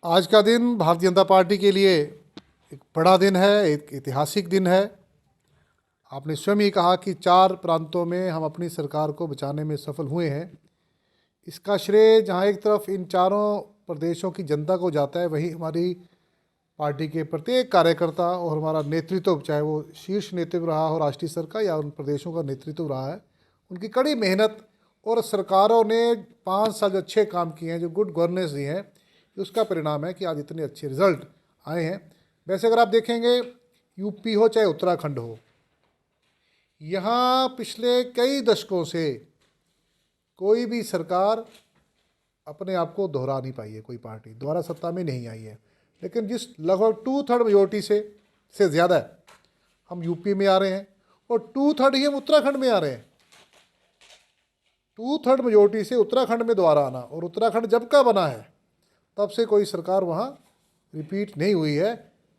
आज का दिन भारतीय जनता पार्टी के लिए एक बड़ा दिन है, एक ऐतिहासिक दिन है। आपने स्वयं ही कहा कि 4 प्रांतों में हम अपनी सरकार को बचाने में सफल हुए हैं। इसका श्रेय जहां एक तरफ इन चारों प्रदेशों की जनता को जाता है, वहीं हमारी पार्टी के प्रत्येक कार्यकर्ता और हमारा नेतृत्व, चाहे वो शीर्ष नेतृत्व रहा हो राष्ट्रीय स्तर का या उन प्रदेशों का नेतृत्व रहा है, उनकी कड़ी मेहनत और सरकारों ने 5 साल जो अच्छे काम किए हैं, जो गुड गवर्नेंस दी है, उसका परिणाम है कि आज इतने अच्छे रिजल्ट आए हैं। वैसे अगर आप देखेंगे, यूपी हो चाहे उत्तराखंड हो, यहाँ पिछले कई दशकों से कोई भी सरकार अपने आप को दोहरा नहीं पाई है, कोई पार्टी दोबारा सत्ता में नहीं आई है। लेकिन जिस लगभग 2/3 मेजोरिटी से ज़्यादा हम यूपी में आ रहे हैं और 2/3 ही हम उत्तराखंड में आ रहे हैं। 2/3 मेजोरिटी से उत्तराखंड में दोबारा आना, और उत्तराखंड जब का बना है तब से कोई सरकार वहाँ रिपीट नहीं हुई है।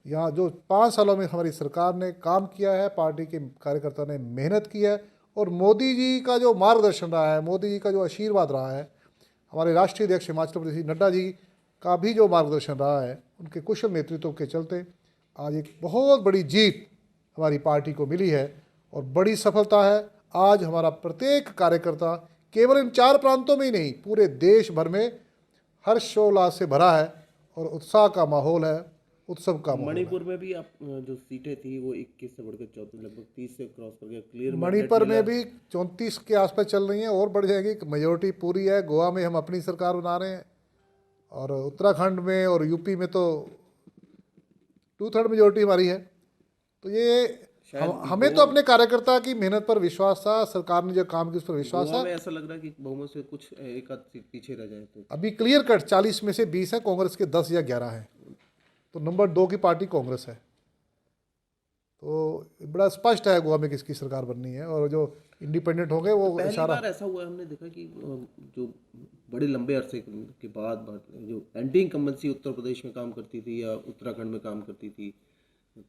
यहाँ जो 5 सालों में हमारी सरकार ने काम किया है, पार्टी के कार्यकर्ता ने मेहनत की है, और मोदी जी का जो मार्गदर्शन रहा है, मोदी जी का जो आशीर्वाद रहा है, हमारे राष्ट्रीय अध्यक्ष हिमाचल प्रदेश नड्डा जी का भी जो मार्गदर्शन रहा है, उनके कुशल नेतृत्व के चलते आज एक बहुत बड़ी जीत हमारी पार्टी को मिली है और बड़ी सफलता है। आज हमारा प्रत्येक कार्यकर्ता केवल इन 4 प्रांतों में ही नहीं, पूरे देश भर में हर्षोल्लास से भरा है और उत्साह का माहौल है, उत्सव का माहौल है। मणिपुर में भी आप जो सीटें थी वो 21 से बढ़कर 34, लगभग 30 से क्रॉस कर गया, क्लियर मैंडेट मणिपुर मिला। में भी 34 के आसपास चल रही हैं, और बढ़ जाएगी, मेजोरिटी पूरी है। गोवा में हम अपनी सरकार बना रहे हैं, और उत्तराखंड में और यूपी में तो 2/3 मेजोरिटी हमारी है। तो ये हमें तो अपने कार्यकर्ता की मेहनत पर विश्वास था, सरकार ने जो काम किया उस पर विश्वास गोवा था। में ऐसा लग रहा है कि बहुमत से कुछ एक आध सीट पीछे रह जाए तो। अभी क्लियर कट 40 में से 20 है, कांग्रेस के 10 या 11 हैं, तो नंबर 2 की पार्टी कांग्रेस है। तो बड़ा स्पष्ट है गोवा में किसकी सरकार बननी है, और जो इंडिपेंडेंट हो गए वो पहली इशारा। बार ऐसा हुआ है, हमने देखा कि जो बड़े लंबे अरसे के बाद जो एंटी इनकम्बेंसी उत्तर प्रदेश में काम करती थी या उत्तराखंड में काम करती थी,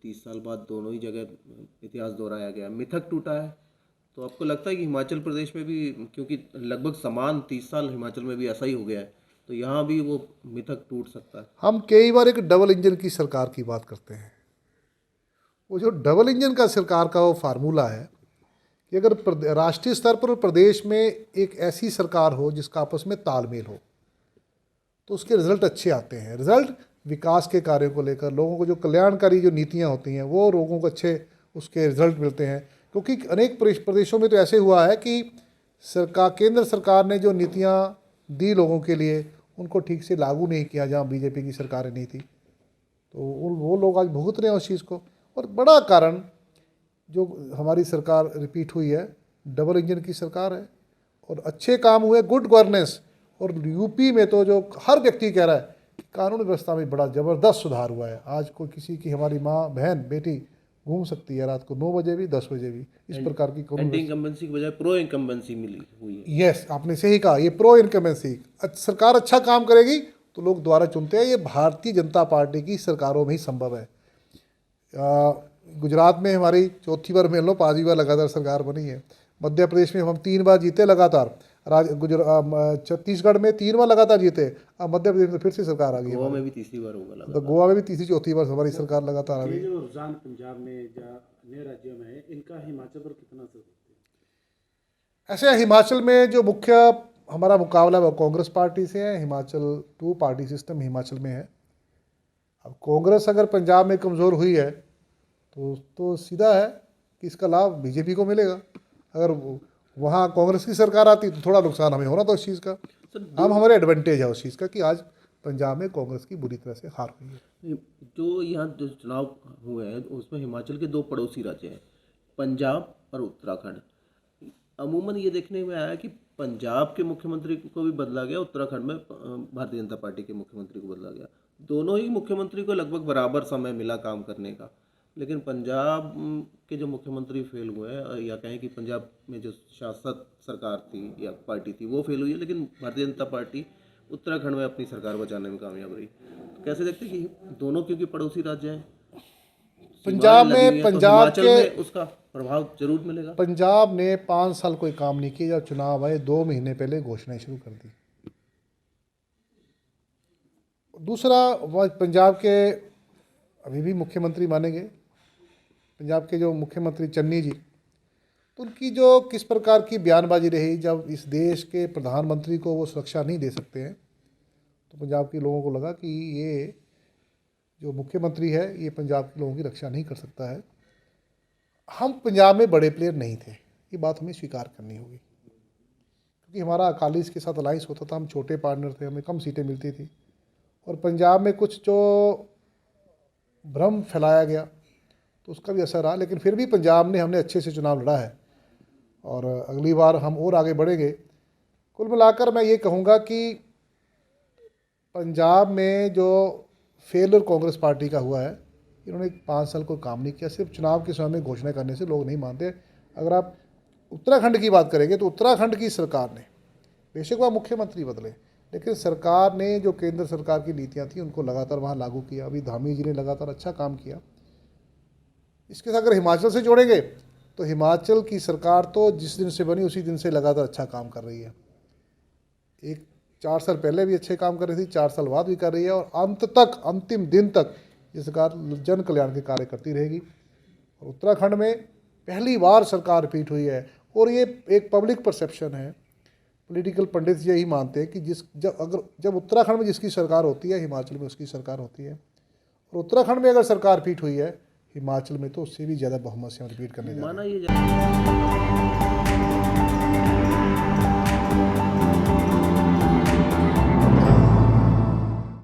30 साल बाद दोनों ही जगह इतिहास दोहराया गया, मिथक टूटा है। तो आपको लगता है कि हिमाचल प्रदेश में भी, क्योंकि लगभग समान 30 साल हिमाचल में भी ऐसा ही हो गया है, तो यहाँ भी वो मिथक टूट सकता है? हम कई बार एक डबल इंजन की सरकार की बात करते हैं। वो जो डबल इंजन का सरकार का वो फार्मूला है कि अगर राष्ट्रीय स्तर पर और प्रदेश में एक ऐसी सरकार हो जिसका आपस में तालमेल हो, तो उसके रिजल्ट अच्छे आते हैं। रिजल्ट विकास के कार्यों को लेकर, लोगों को जो कल्याणकारी जो नीतियाँ होती हैं, वो लोगों को अच्छे उसके रिजल्ट मिलते हैं। क्योंकि अनेक प्रदेशों में तो ऐसे हुआ है कि सरकार, केंद्र सरकार ने जो नीतियाँ दी लोगों के लिए, उनको ठीक से लागू नहीं किया, जहाँ बीजेपी की सरकारें नहीं थी। तो वो लोग आज भुगत रहे हैं उस चीज़ को। और बड़ा कारण जो हमारी सरकार रिपीट हुई है, डबल इंजन की सरकार है, और अच्छे काम हुए, गुड गवर्नेंस। और यूपी में तो जो हर व्यक्ति कह रहा है कि कानून व्यवस्था में बड़ा ज़बरदस्त सुधार हुआ है। आज कोई किसी की, हमारी माँ बहन बेटी घूम सकती है रात को 9 बजे भी, 10 बजे भी, इस प्रकार की कानून। एंटी इनकम्बेंसी की बजाय प्रो इनकम्बेंसी मिली हुई है। यस, आपने सही कहा, ये प्रो इनकमेंसी। सरकार अच्छा काम करेगी तो लोग दोबारा चुनते हैं। ये भारतीय जनता पार्टी की सरकारों में ही संभव है। गुजरात में हमारी 4थी बार, मान लो 5वीं बार लगातार सरकार बनी है। मध्य प्रदेश में हम 3 बार जीते लगातार। छत्तीसगढ़ में 3 बार लगातार जीते। अब मध्य प्रदेश में फिर से सरकार आ गई। गोवा में भी तीसरी बार होगा तो लगा। गोवा में भी तीसरी चौथी बार हमारी सरकार लगातार आ ये गई। जो रुझान पंजाब में या अन्य राज्यों में है, इनका हिमाचल पर कितना असर होता है? ऐसे हिमाचल में जो मुख्य हमारा मुकाबला है वो कांग्रेस पार्टी से है। हिमाचल 2 पार्टी सिस्टम हिमाचल में है। अब कांग्रेस अगर पंजाब में कमज़ोर हुई है तो सीधा है कि इसका लाभ बीजेपी को मिलेगा। अगर वहाँ कांग्रेस की सरकार आती तो थोड़ा नुकसान हमें होना था उस चीज़ का। हम, हमारे एडवांटेज है उस चीज़ का कि आज पंजाब में कांग्रेस की बुरी तरह से हार हुई है। जो यहाँ जो चुनाव हुए हैं उसमें हिमाचल के 2 पड़ोसी राज्य हैं, पंजाब और उत्तराखंड। अमूमन ये देखने में आया कि पंजाब के मुख्यमंत्री को भी बदला गया, उत्तराखंड में भारतीय जनता पार्टी के मुख्यमंत्री को बदला गया। दोनों ही मुख्यमंत्री को लगभग बराबर समय मिला काम करने का, लेकिन पंजाब के जो मुख्यमंत्री फेल हुए हैं, या कहें कि पंजाब में जो शासक सरकार थी या पार्टी थी वो फेल हुई है, लेकिन भारतीय जनता पार्टी उत्तराखंड में अपनी सरकार बचाने में कामयाब रही। तो कैसे देखते हैं कि दोनों क्योंकि पड़ोसी राज्य हैं, पंजाब लगी हुई में, हैं, तो पंजाब हिमाचल के, में उसका प्रभाव जरूर मिलेगा। पंजाब ने 5 साल कोई काम नहीं किया। जब चुनाव आए 2 महीने पहले घोषणाएं शुरू कर दी। दूसरा वह पंजाब के अभी भी मुख्यमंत्री मानेंगे, पंजाब के जो मुख्यमंत्री चन्नी जी, तो उनकी जो किस प्रकार की बयानबाजी रही, जब इस देश के प्रधानमंत्री को वो सुरक्षा नहीं दे सकते हैं, तो पंजाब के लोगों को लगा कि ये जो मुख्यमंत्री है ये पंजाब के लोगों की रक्षा नहीं कर सकता है। हम पंजाब में बड़े प्लेयर नहीं थे, ये बात हमें स्वीकार करनी होगी, क्योंकि हमारा अकालीस के साथ अलाइंस होता था, हम छोटे पार्टनर थे, हमें कम सीटें मिलती थी, और पंजाब में कुछ जो भ्रम फैलाया गया तो उसका भी असर रहा। लेकिन फिर भी पंजाब ने हमने अच्छे से चुनाव लड़ा है और अगली बार हम और आगे बढ़ेंगे। कुल मिलाकर मैं ये कहूँगा कि पंजाब में जो फेलियर कांग्रेस पार्टी का हुआ है, इन्होंने 5 साल कोई काम नहीं किया, सिर्फ चुनाव के समय में घोषणा करने से लोग नहीं मानते। अगर आप उत्तराखंड की बात करेंगे तो उत्तराखंड की सरकार ने, बेशक वह मुख्यमंत्री बदले, लेकिन सरकार ने जो केंद्र सरकार की नीतियां थी उनको लगातार वहाँ लागू किया। अभी धामी जी ने लगातार अच्छा काम किया। इसके साथ अगर हिमाचल से जोड़ेंगे तो हिमाचल की सरकार तो जिस दिन से बनी उसी दिन से लगातार अच्छा काम कर रही है। 4 साल पहले भी अच्छे काम कर रही थी, 4 साल बाद भी कर रही है, और अंत तक, अंतिम दिन तक ये सरकार जन कल्याण के कार्य करती रहेगी। और उत्तराखंड में पहली बार सरकार रिपीट हुई है, और ये एक पब्लिक परसेप्शन है, पॉलिटिकल पंडित यही मानते हैं कि जब उत्तराखंड में जिसकी सरकार होती है, हिमाचल में उसकी सरकार होती है, और उत्तराखंड में अगर सरकार रिपीट हुई है, हिमाचल में तो उससे भी ज़्यादा बहुमत से हम रिपीट करने जा रहे हैं। माना ये